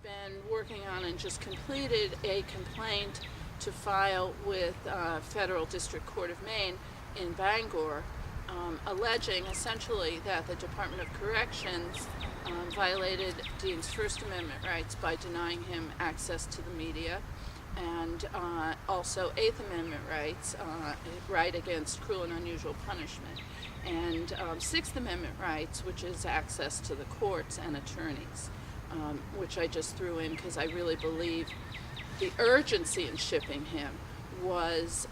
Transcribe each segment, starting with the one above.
been working on and just completed a complaint to file with Federal District Court of Maine in Bangor, alleging essentially that the Department of Corrections violated Deane's First Amendment rights by denying him access to the media, and also Eighth Amendment rights, right against cruel and unusual punishment, and Sixth Amendment rights, which is access to the courts and attorneys, which I just threw in because I really believe the urgency in shipping him was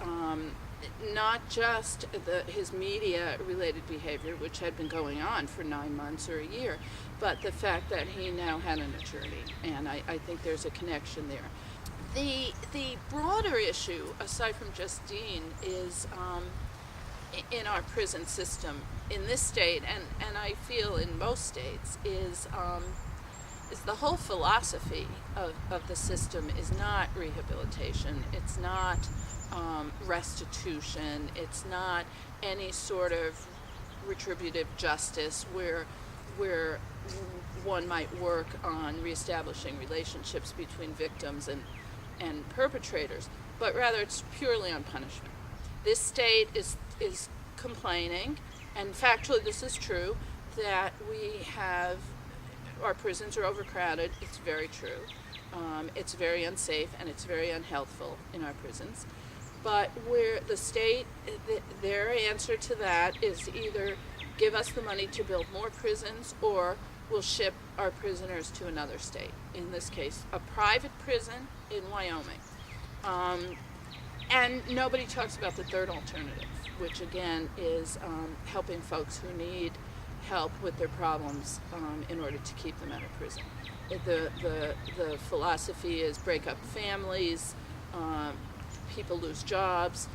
not just his media-related behavior, which had been going on for 9 months or a year, but the fact that he now had an attorney, and I think there's a connection there. The broader issue, aside from just Deane, is in our prison system in this state, and I feel in most states, is the whole philosophy of the system is not rehabilitation, it's not restitution, it's not any sort of retributive justice where one might work on reestablishing relationships between victims and perpetrators, but rather it's purely on punishment. This state is complaining, and factually this is true, that our prisons are overcrowded. It's very true. It's very unsafe and it's very unhealthful in our prisons. But where the state, their answer to that is either give us the money to build more prisons, or we'll ship our prisoners to another state. In this case, a private prison in Wyoming. And nobody talks about the third alternative, which again is helping folks who need help with their problems in order to keep them out of prison. The philosophy is break up families, people lose jobs,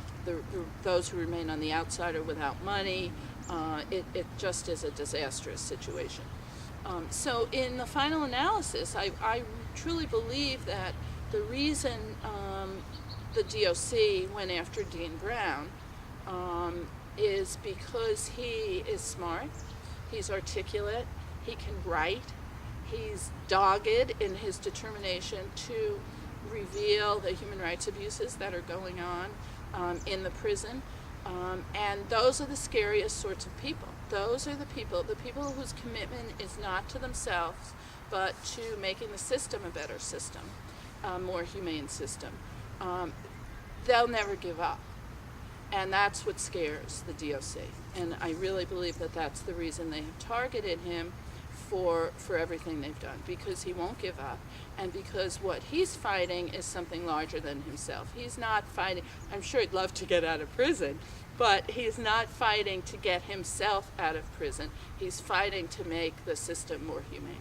those who remain on the outside are without money. It just is a disastrous situation. So in the final analysis, I truly believe that the reason the DOC went after Deane Brown is because he is smart, he's articulate, he can write, he's dogged in his determination to reveal the human rights abuses that are going on in the prison. And those are the scariest sorts of people. Those are the people whose commitment is not to themselves, but to making the system a better system, a more humane system. They'll never give up. And that's what scares the DOC. And I really believe that that's the reason they have targeted him for everything they've done, because he won't give up, and because what he's fighting is something larger than himself. He's not fighting, I'm sure he'd love to get out of prison, but he's not fighting to get himself out of prison. He's fighting to make the system more humane.